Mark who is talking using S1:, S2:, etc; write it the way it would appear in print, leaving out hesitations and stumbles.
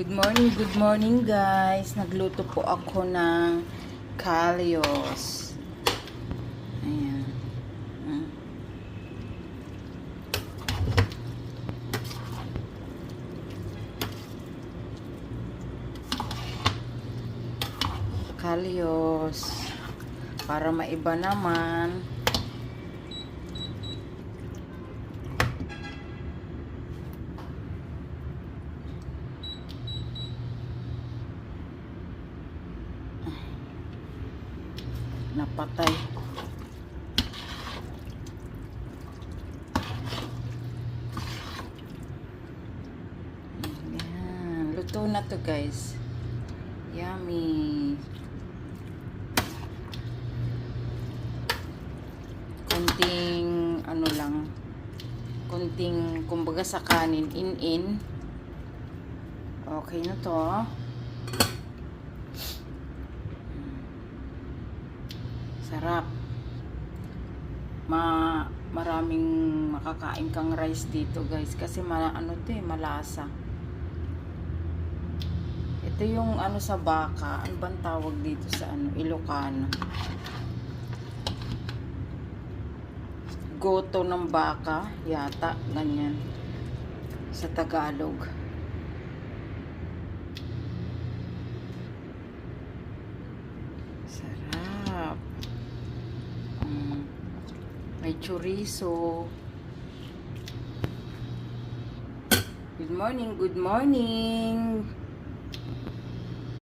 S1: Good morning guys. Nagluto po ako ng kalyos. Ayan. Kalyos. Para maiba naman. Napatay. Ayan. Luto na to guys. Yummy. Konting ano lang. Konting kumbaga sa kanin in. Okay na to. Sarap. Maraming makakain kang rice dito guys kasi malasa. Ito yung ano sa baka, ano bang tawag dito sa Ilocano? Goto ng baka, yata, ganyan. Sa Tagalog. Sarap. May chorizo. Good morning, good morning.